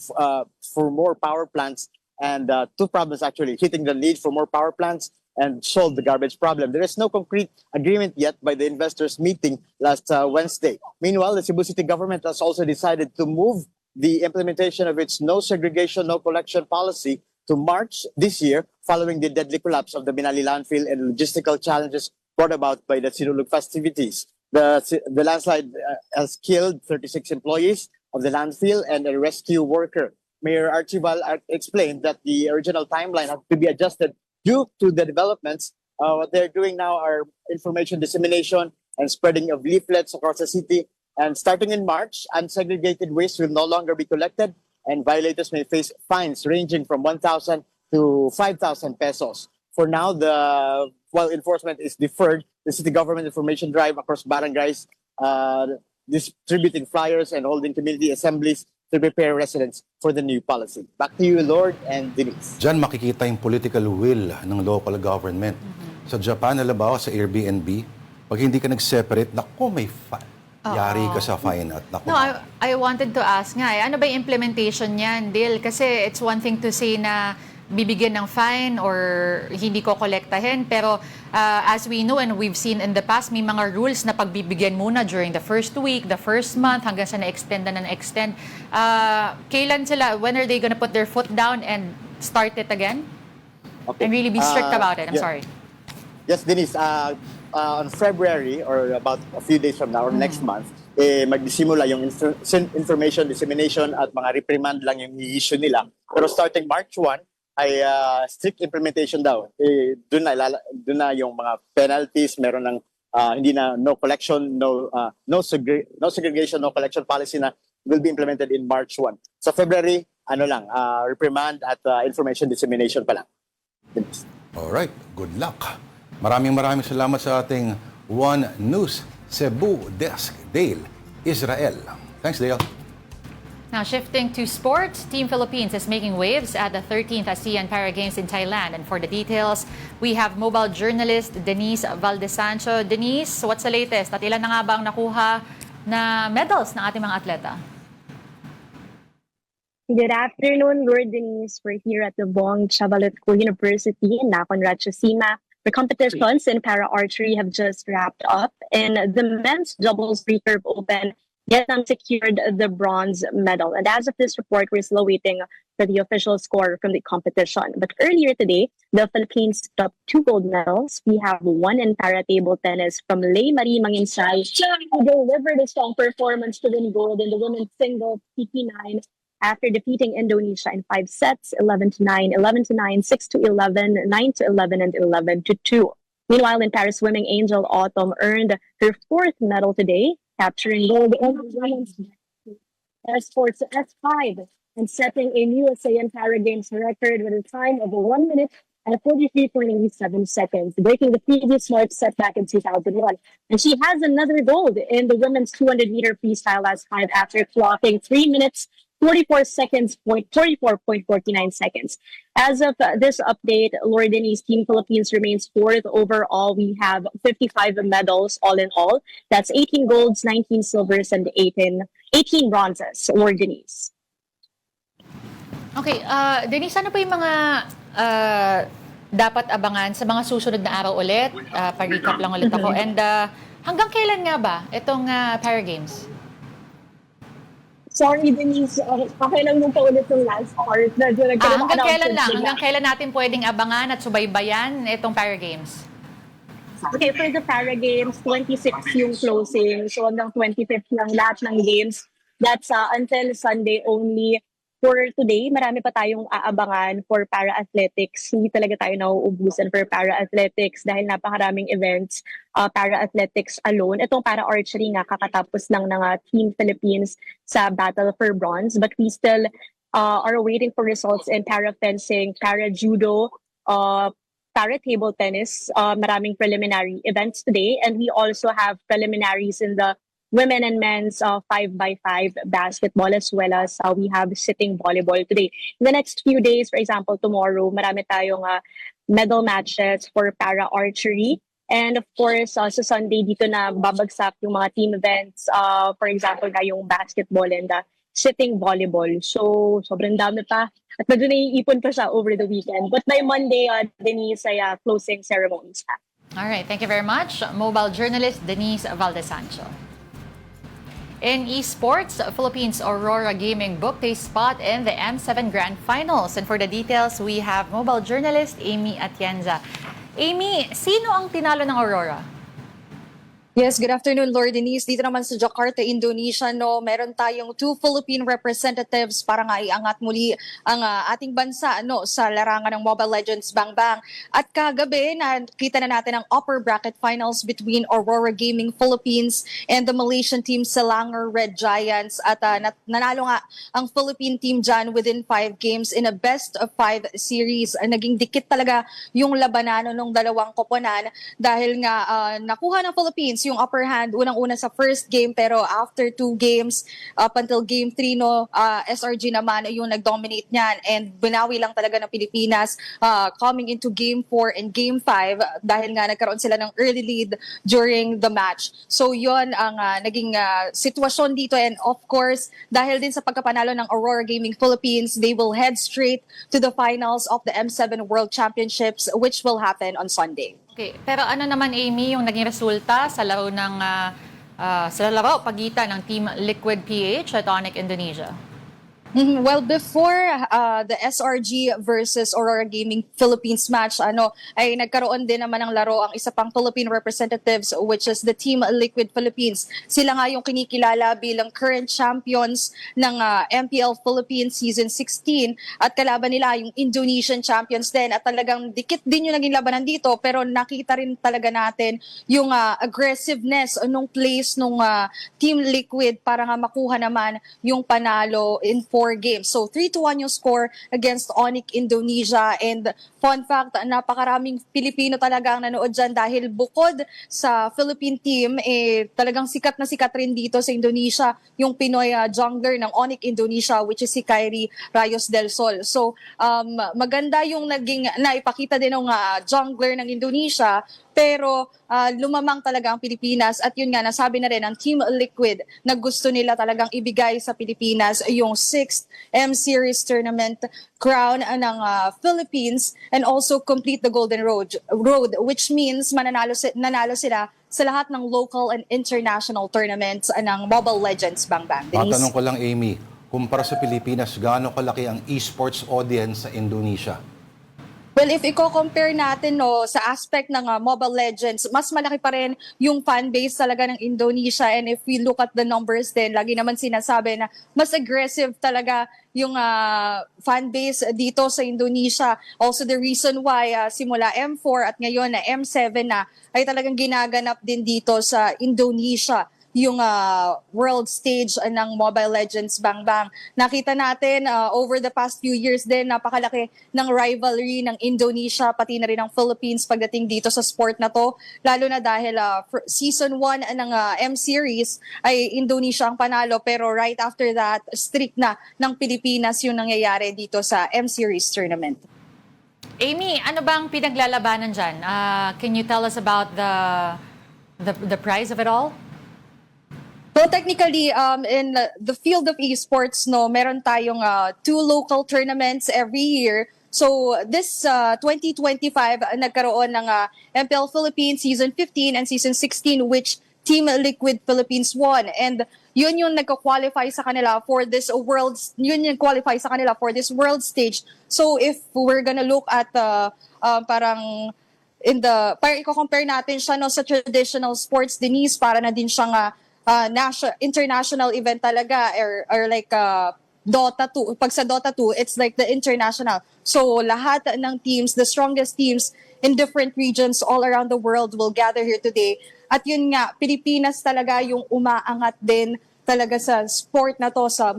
for more power plants, and two problems actually: hitting the need for more power plants and solve the garbage problem. There is no concrete agreement yet by the investors meeting last Wednesday. Meanwhile, the Cebu City government has also decided to move the implementation of its no segregation, no collection policy to March this year, following the deadly collapse of the Binali landfill and logistical challenges brought about by the Sinulog festivities. The landslide has killed 36 employees of the landfill and a rescue worker. Mayor Archibald explained that the original timeline had to be adjusted due to the developments. What they're doing now are information dissemination and spreading of leaflets across the city. And starting in March, unsegregated waste will no longer be collected, and violators may face fines ranging from 1,000 to 5,000 pesos. For now, while enforcement is deferred, the city government information drive across barangays, distributing flyers and holding community assemblies to prepare residents for the new policy. Back to you, Lord and Denise. Diyan makikita yung political will ng local government. Sa Japan, halimbawa sa Airbnb, pag hindi ka nag-separate, naku, may yari ka sa fine at naku. No, I wanted to ask nga, ano ba yung implementation niyan, Dil? Kasi it's one thing to say na bibigyan ng fine or hindi ko kolektahin, pero as we know and we've seen in the past, may mga rules na pagbibigyan muna during the first week, the first month, hanggang sa na-extend na na-extend. Kailan sila, when are they gonna put their foot down and start it again? Okay. And really be strict about it? I'm yeah. sorry. Yes, Denise. On February, or about a few days from now, or next month, magdisimula yung information dissemination at mga reprimand lang yung i-issue nila. Pero starting March 1, ay strict implementation daw. Doon na yung mga penalties, meron ng hindi na no collection, no segregation, no collection policy na will be implemented in March 1. Sa February, reprimand at information dissemination pa lang. Alright, good luck. Maraming salamat sa ating One News Cebu Desk, Dale Israel. Thanks, Dale. Now, shifting to sports, Team Philippines is making waves at the 13th ASEAN Para Games in Thailand. And for the details, we have mobile journalist Denise Valdesancho. Denise, what's the latest? At ilan na nga ba ang nakuha na medals ng ating mga atleta? Good afternoon, Lord Denise. We're here at the Bong Chavalotco University in Nakhon Ratchasima. The competitions in para-archery have just wrapped up, and the men's doubles recurve open Vietnam secured the bronze medal. And as of this report, we're still waiting for the official score from the competition. But earlier today, the Philippines took 2 gold medals. We have one in para-table tennis from Lei Marie Manginsay, who delivered a strong performance to win gold in the women's singles PP9 after defeating Indonesia in 5 sets, 11-9, 11-9, 6-11, 9-11, and 11-2. Meanwhile, in Paris swimming, Angel Autumn earned her 4th medal today, capturing gold in the women's sports S5 and setting a new ASEAN Para Games record with a time of 1 minute and 43.87 seconds, breaking the previous mark set back in 2001. And she has another gold in the women's 200-meter freestyle S5 after clocking 3 minutes 44.49 seconds. As of this update, Lord Denise, Team Philippines remains 4th overall. We have 55 medals all in all. That's 18 golds, 19 silvers, and 18 bronzes. Lord Denise. Okay, Denise, ano pa yung mga dapat abangan sa mga susunod na araw ulit? Pag-recap lang ulit ako. And hanggang kailan nga ba itong Para Games? Sorry, Denise. Okay lang nung paulit yung last part. Hanggang kailan lang? Hanggang kailan natin pwedeng abangan at subaybayan itong Para Games? Okay, for the Para Games, 26 yung closing. So hanggang 25th lang lahat ng games. That's until Sunday only. For today, marami pa tayong aabangan for para-athletics. Hindi talaga tayo nauubusan for para-athletics dahil napakaraming events para-athletics alone. Itong para-archery nga, kakatapos lang ng Team Philippines sa Battle for Bronze. But we still are waiting for results in para-fencing, para-judo, para table tennis, maraming preliminary events today. And we also have preliminaries in the women and men's 5x5 basketball, as well as we have sitting volleyball today. In the next few days, for example, tomorrow, marami tayong medal matches for para archery. And of course, sa Sunday, dito na babagsak yung mga team events. For example, na yung basketball and sitting volleyball. So, sobrang dami pa. At medyo naiipon pa siya over the weekend. But by Monday, Denise, ay closing ceremonies pa. All right, thank you very much. Mobile journalist Denise Valdesancho. In esports, Philippines Aurora Gaming booked a spot in the M7 Grand Finals. And for the details, we have mobile journalist Amy Atienza. Amy, sino ang tinalo ng Aurora? Yes, good afternoon, Lord Denise. Dito naman sa Jakarta, Indonesia, meron tayong 2 Philippine representatives para nga iangat muli ang ating bansa sa larangan ng Mobile Legends Bang Bang. At kagabi, nakita na natin ang upper bracket finals between Aurora Gaming Philippines and the Malaysian team Selangor Red Giants. At nanalo nga ang Philippine team dyan within 5 games in a best of 5 series. Naging dikit talaga yung labanan ng dalawang koponan dahil nga nakuha ng Philippines yung upper hand unang-una sa first game, pero after 2 games up until game 3 SRG naman yung nag-dominate niyan, and binawi lang talaga ng Pilipinas coming into game 4 and game 5 dahil nga nagkaroon sila ng early lead during the match. So yon ang naging sitwasyon dito, and of course dahil din sa pagkapanalo ng Aurora Gaming Philippines, they will head straight to the finals of the M7 World Championships, which will happen on Sunday. Okay, pero ano naman, Amy, yung naging resulta sa laro ng pagitan ng Team Liquid PH at Onyx Indonesia? Well, before the SRG versus Aurora Gaming Philippines match, ay nagkaroon din naman ng laro ang isa pang Philippine representatives, which is the Team Liquid Philippines. Sila nga yung kinikilala bilang current champions ng MPL Philippines Season 16, at kalaban nila yung Indonesian champions din. At talagang dikit din yung naging labanan dito, pero nakita rin talaga natin yung aggressiveness nung plays nung Team Liquid para nga makuha naman yung panalo in 4 games. So 3-1 yung score against Onyx Indonesia, and fun fact, napakaraming Pilipino talaga ang nanood dyan dahil bukod sa Philippine team, talagang sikat na sikat rin dito sa Indonesia yung Pinoy jungler ng Onyx Indonesia, which is si Kyrie Rayos del Sol. So maganda yung naging naipakita din ng jungler ng Indonesia, pero lumamang talaga ang Pilipinas, at yun nga, nasabi na rin ng Team Liquid na gusto nila talagang ibigay sa Pilipinas yung 6th M-Series tournament crown ng Philippines, and also complete the Golden Road, which means nanalo sila sa lahat ng local and international tournaments ng Mobile Legends Bang Bang. Denise? Matanong ko lang, Amy, kumpara sa Pilipinas, gaano kalaki ang esports audience sa Indonesia? Well, if i-compare natin sa aspect ng Mobile Legends, mas malaki pa rin yung fan base talaga ng Indonesia. And if we look at the numbers din, lagi naman sinasabi na mas aggressive talaga yung fan base dito sa Indonesia. Also the reason why simula M4 at ngayon na M7 na ay talagang ginaganap din dito sa Indonesia yung world stage ng Mobile Legends Bang Bang. Nakita natin over the past few years din, napakalaki ng rivalry ng Indonesia pati na rin ng Philippines pagdating dito sa sport na to. Lalo na dahil season 1 ng M-Series ay Indonesia ang panalo, pero right after that, strict na ng Pilipinas yung nangyayari dito sa M-Series tournament. Amy, ano bang pinaglalabanan dyan? Can you tell us about the prize of it all? Well, technically, in the field of esports, meron tayong 2 local tournaments every year. So this 2025, nagkaroon ng MPL Philippines Season 15 and Season 16, which Team Liquid Philippines won. And yun yung nagka-qualify sa kanila for this world stage. So if we're gonna look at parang i-compare natin siya sa traditional sports, Denise, para na din siyang international event talaga, or like Dota 2. Pag sa Dota 2, it's like the international. So lahat ng teams, the strongest teams in different regions all around the world will gather here today. At yun nga, Pilipinas talaga yung umaangat din talaga sa sport na to, sa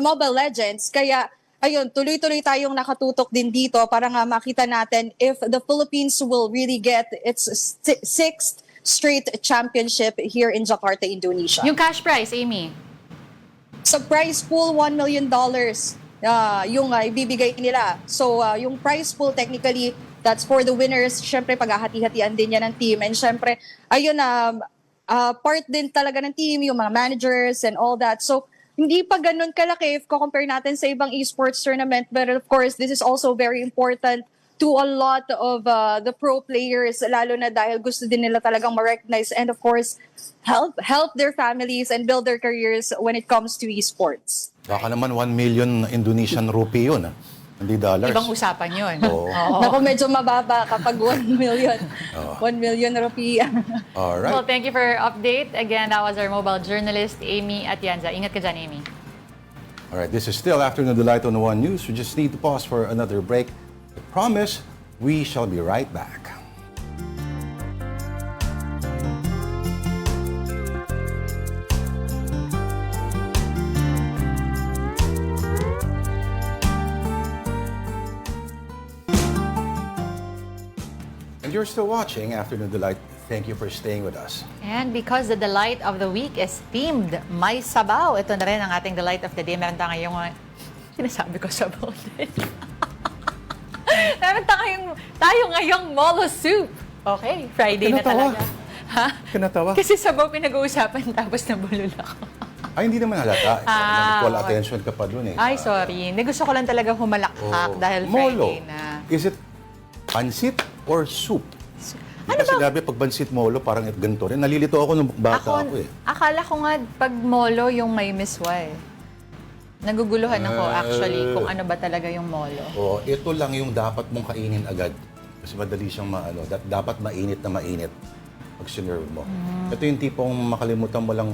Mobile Legends. Kaya ayun, tuloy-tuloy tayong nakatutok din dito para nga makita natin if the Philippines will really get its sixth straight championship here in Jakarta, Indonesia. Yung cash prize, Amy? Sa prize pool, $1 million yung ibibigay nila. So, yung prize pool, technically, that's for the winners. Siyempre, paghahati-hatian din yan ng team. And siyempre, ayun, part din talaga ng team, yung mga managers and all that. So, hindi pa ganun kalaki if compare natin sa ibang esports tournament. But of course, this is also very important to a lot of the pro players, lalo na dahil gusto din nila talagang ma-recognize and of course, help their families and build their careers when it comes to esports. Baka naman 1 million Indonesian rupee yun. Hindi dollars. Ibang usapan yun. Oo. Naku, medyo mababa kapag 1 million. 1 million rupee. Alright. Well, thank you for your update. Again, that was our mobile journalist, Amy Atienza. Ingat ka dyan, Amy. Alright, this is still Afternoon Delight on One News. We just need to pause for another break. I promise we shall be right back. And you're still watching Afternoon Delight. Thank you for staying with us. And because the delight of the week is themed, May Sabaw. Ito na rin ang ating delight of the day. Meron tayong sinasabi ko sabaw din. Meron tayo ngayong molo soup. Okay, Friday na talaga. Ha? Kinatawa? Kasi sabaw pinag-uusapan tapos nabulol ako. Ay, hindi naman halata. Nag-call attention ka pa dun eh. Ay, sorry. Gusto ko lang talaga humalakpak dahil Molo. Friday na. Is it pansit or soup? Ano Kasi sinabi, pag pansit molo, parang ganito rin. Nalilito ako nung bata ako eh. Akala ko nga pag molo yung may miswa eh. Naguguluhan ako actually kung ano ba talaga yung molo. Oh, ito lang yung dapat mong kainin agad. Kasi madali siyang dapat mainit na mainit pag sinerve mo. Ito yung tipong makalimutan mo lang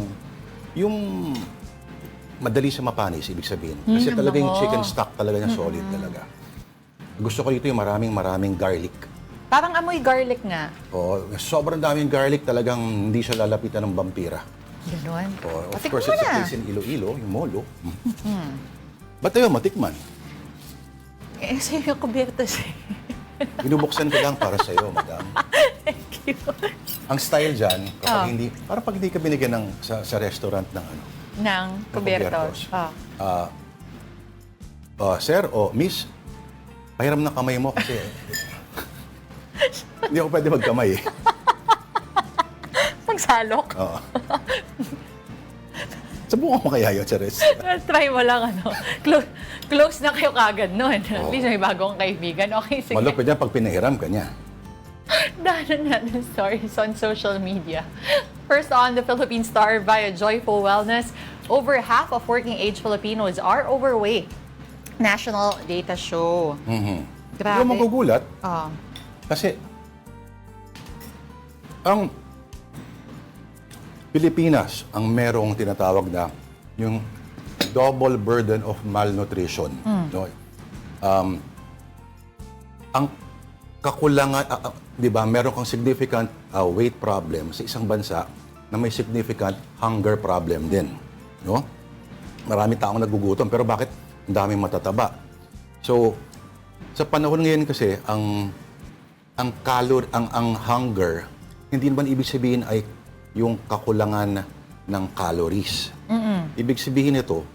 yung madali siya mapanis, ibig sabihin. Kasi talaga yung chicken stock talaga niya solid talaga. Gusto ko dito yung maraming garlic. Parang amoy garlic nga. Oh, sobrang daming garlic, talagang hindi siya lalapitan ng vampira. Ganon. Oh, of course, it's a place in Iloilo, yung molo. Ba't tayo matikman? Eh, sa'yo yung kubiertos eh. Binubuksan ko lang para sa'yo, madam. Thank you. Ang style dyan, kapag hindi, parang pag hindi ka binigyan ng, sa restaurant ng ano. Ng kubiertos. Sir o miss, pahiram ng kamay mo kasi hindi ako pwede magkamay eh. Magsalok? Oo. Subukan mo kaya yun, Charis? Try mo lang close na kayo kagad nun. At least may bagong kaibigan. Okay, sige. Malupit yan pag pinahiram ka niya. Dahan natin stories on social media. First on the Philippine Star via Joyful Wellness, over half of working-age Filipinos are overweight. National data show. Grabe. Hindi mo magugulat. Kasi, ang Pilipinas ang merong tinatawag na yung double burden of malnutrition. No? Ang kakulangan, di ba, meron kang significant weight problem sa isang bansa na may significant hunger problem din. No? Marami taong nagugutom, pero bakit ang daming matataba? So, sa panahon ngayon kasi, ang hunger, hindi naman ibig sabihin ay yung kakulangan ng calories. Ibig sabihin nito,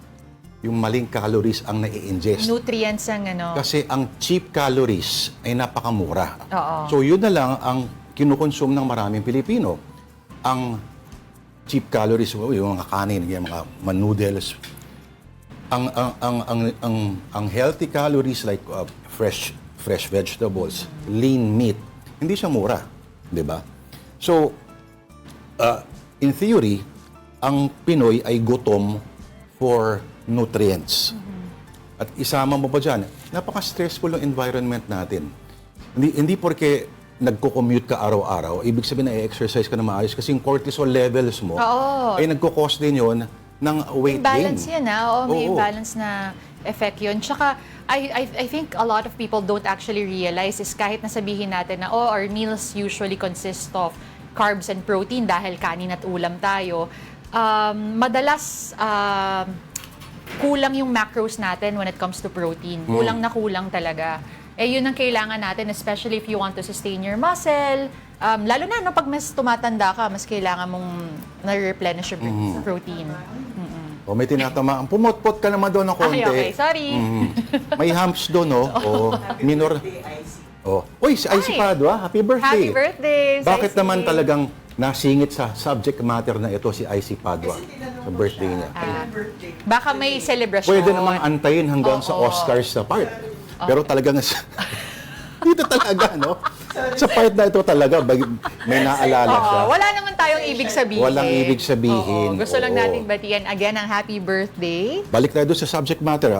yung maling calories ang nai-ingest. Nutrients ang ano. Kasi ang cheap calories ay napakamura. Oo. So yun na lang ang kinukonsume ng maraming Pilipino. Ang cheap calories, yung mga kanin, yung mga noodles. Ang healthy calories like fresh vegetables, lean meat, hindi siya mura, 'di ba? So in theory, ang Pinoy ay gutom for nutrients. At isama mo pa dyan, napaka-stressful ng environment natin. Hindi porke nagko-commute ka araw-araw, ibig sabihin na i-exercise ka na maayos kasi yung cortisol levels mo ay nagko-cause din yon ng weight gain. Balance yan may balance na effect yun. Tsaka, I think a lot of people don't actually realize is kahit nasabihin natin na our meals usually consist of carbs and protein dahil kanin at ulam tayo, madalas kulang yung macros natin when it comes to protein. Kulang na kulang talaga. Yun ang kailangan natin, especially if you want to sustain your muscle. Lalo na, no, pag mas tumatanda ka, mas kailangan mong na-replenish yung protein. O may tinatamaan. Pumotpot ka naman doon ng konti. Okay, sorry. May humps doon, no? O minor. Uy, si Icy Padua, happy birthday. Happy birthday, Bakit Icy. naman talagang nasingit sa subject matter na ito si Icy Padua sa birthday niya? Baka may celebration. Pwede namang antayin hanggang sa Oscars sa part. Pero talagang dito talaga, no? Sa part na ito talaga, may naalala siya. Wala naman tayong ibig sabihin. Walang ibig sabihin. Gusto lang Oo. natin batiyan again ang happy birthday. Balik tayo doon sa subject matter.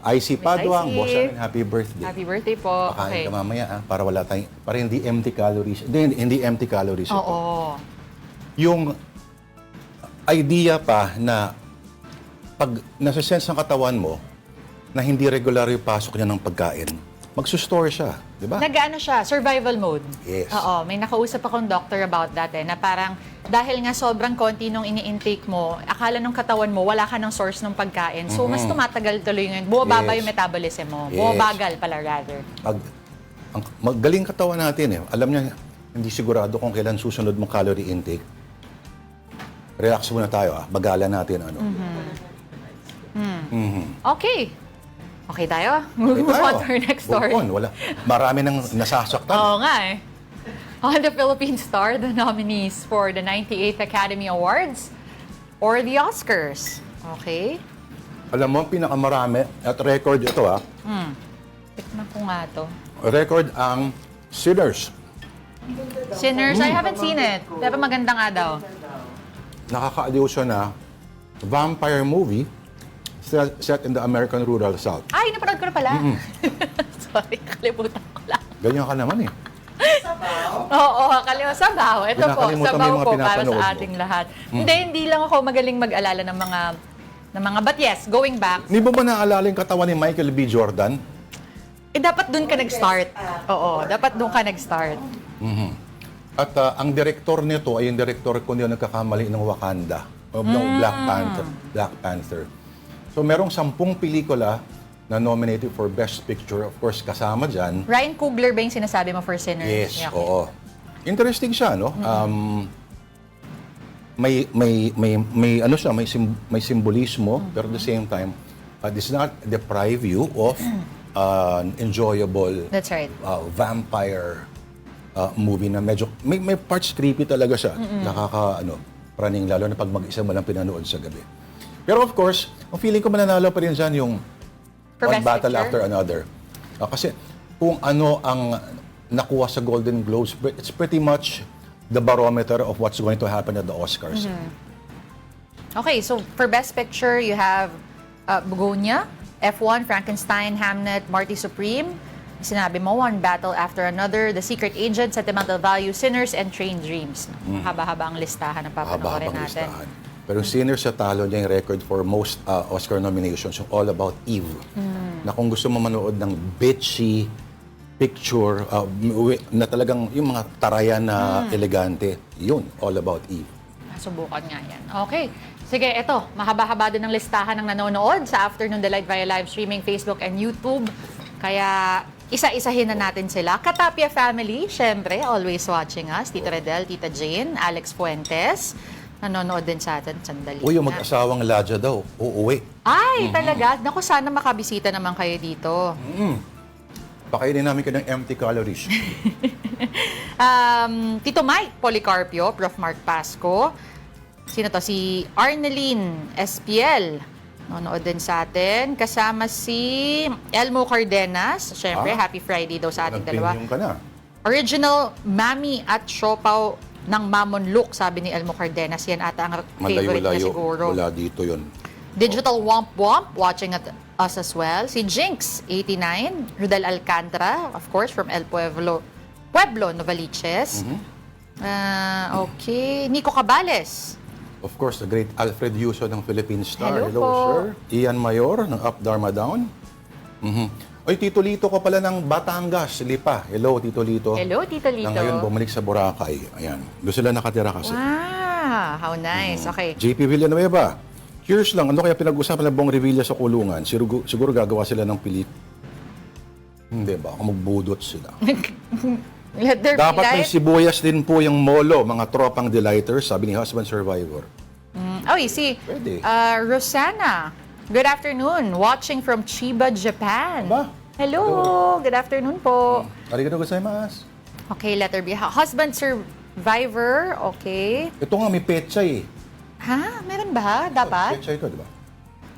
Icy Padua, Icy. boss namin, happy birthday. Happy birthday po. Pakain ka mamaya, para wala tayong, para hindi empty calories. Hindi empty calories ito. Oo. Yung idea pa na pag nasa-sense ng katawan mo na hindi regular yung pasok niya ng pagkain, magsusstore siya, di ba? Nag-ano siya, survival mode. Yes. Oo, may nakausap akong doctor about that na parang dahil nga sobrang konti nung ini-intake mo, akala ng katawan mo wala ka ng source ng pagkain. So mas tumatagal tuloy ngayon. Bumababa Yes. yung metabolism mo. Yes. Bumabagal pala rather. Ang magaling katawan natin alam niya, hindi sigurado kung kailan susunod mong calorie intake. Relax muna tayo, bagalan natin ano. Okay. Okay tayo? Move on to our next story. Move on, wala. Marami nang nasasaktan. Oo nga eh. On the Philippine Star, the nominees for the 98th Academy Awards or the Oscars. Okay. Alam mo, ang pinakamarami at record ito Tikman ko nga to. record ang Sinners. Sinners, I haven't seen it. Pero maganda nga daw. Nakakaaliw siya na vampire movie set in the American rural South. Ay, napanood ko na pala. Sorry, kalimutan ko lang. Ganyan ka naman Oo, kalimutan. Sabaw. Ito po, Kinakalimutan mo sabaw yung mga po para pinapanood sa mo. ating lahat. Hindi lang ako magaling mag-alala ng mga, but yes, going back. Hindi mo ba naalala yung katawan ni Michael B. Jordan? Dapat dun ka nag-start. Oo, dapat dun ka nag-start. At ang direktor nito ay yung direktor kung hindi ako nagkakamali ng Wakanda. Ng Black Panther. So merong 10 pelikula na nominated for Best Picture. Of course, kasama dyan. Ryan Coogler ba yung sinasabi mo for Sinners? Yes, Yeah, okay. oo. Interesting siya, no? May ano siya, may simbolismo, pero at the same time, does not deprive you of an enjoyable That's right. vampire movie na medyo may parts creepy talaga siya. Praning lalo na pag mag-isa mo lang pinanood sa gabi. Pero of course, ang feeling ko mananalo pa rin dyan yung For One Best Battle Picture? After Another. Kasi kung ano ang nakuha sa Golden Globes, it's pretty much the barometer of what's going to happen at the Oscars. Okay, so for Best Picture, you have Begonia, F1, Frankenstein, Hamnet, Marty Supreme. Sinabi mo, One Battle After Another, The Secret Agent, Sentimental Value, Sinners, and Train Dreams. Haba-haba ang listahan na papanoorin Haba-habang natin. listahan. Pero Sinners sa talo niya yung record for most Oscar nominations, yung All About Eve. Na kung gusto mo manood ng bitchy picture, na talagang yung mga tarayan na elegante, yun, All About Eve. Subukan nga yan. Okay. Sige, eto. Mahaba-haba din ang listahan ng nanonood sa Afternoon Delight via live streaming, Facebook and YouTube. Kaya isa-isahin na natin sila. Katapia family, syempre, always watching us. Tita Redel, Tita Jane, Alex Fuentes. Nanonood din sa atin. Sandali. Uy, yung na. mag-asawang Ladja daw, uuwi. Ay, talaga? Naku, sana makabisita naman kayo dito. Pakainin namin kayo ng empty calories. Tito Mike Policarpio, Prof. Mark Pasco. Sino to? Si Arneline SPL. Nanonood din sa atin. Kasama si Elmo Cardenas. Siyempre, Happy Friday daw sa ating dalawa. Nag-premium ka na. Original Mami at Siopaw ng Mamon Look, sabi ni Elmo Cardenas. Yan ata ang favorite niya Malayo-layo. siguro. Wala dito yun. Digital Womp Womp, watching at us as well. Si Jinx, 89. Rudel Alcantara, of course, from El Pueblo, Novaliches. Okay. Nico Cabales. Of course, the great Alfred Yuso ng Philippine Star. Hello po. Sir. Ian Mayor ng Up Dharma Down. Oy, Tito Lito ko pala ng Batangas, Lipa. Hello, Tito Lito. Hello, Tito Lito. Na ngayon bumalik sa Boracay. Ayan. Doon sila nakatira kasi. Wow, how nice. Okay. JP Villanueva, Curious lang, ano kaya pinag-usapan ng Bong Revilla sa kulungan? Siguro gagawa sila ng pilit. Hindi ba? Kung magbudot sila. Let there Dapat be may light. sibuyas din po yung molo, mga tropang delighters, sabi ni Husband Survivor. Si Pwede. Rosanna. Good afternoon. Watching from Chiba, Japan. Hello. Good afternoon po. Arigatou gozaimasu. Okay, letter B. Husband Survivor. Okay. Ito nga, may petchay. Ha? Meron ba? Dapat? Petchay ito, di ba?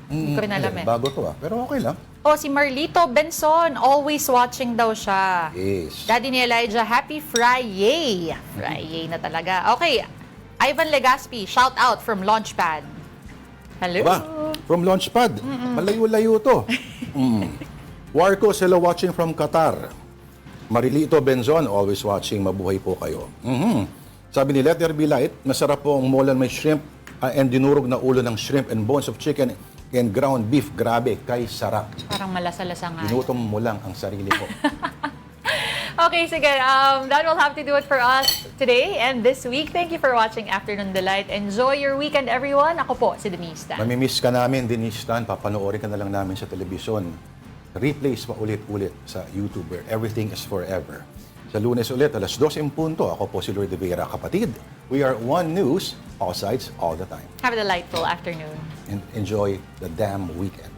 Hindi ko rin alam eh. Bago to pero okay lang. Si Marlito Benson. Always watching daw siya. Yes. Daddy ni Elijah, happy Friday. Friday na talaga. Okay. Ivan Legaspi, shout out from Launchpad. Hello. Diba? From Launchpad. Malayo-layo to. Warco, sila watching from Qatar. Marilito Benzon, always watching. Mabuhay po kayo. Sabi ni Let There Be Light, masarap po ang molan may shrimp and dinurog na ulo ng shrimp and bones of chicken and ground beef. Grabe, kay sarap. Parang malasa-lasa nga. Ginutom mo lang ang sarili ko. Okay, sige. That will have to do it for us today and this week. Thank you for watching Afternoon Delight. Enjoy your weekend, everyone. Ako po, si Denise Tan. Mamimiss ka namin, Denise Tan. Papanoorin ka na lang namin sa telebisyon. Replays pa ulit-ulit sa YouTube where everything is forever. Sa Lunes ulit, alas 12 in punto. Ako po si Lourdes Vera, kapatid. We are One News, all sides, all the time. Have a delightful afternoon. And enjoy the damn weekend.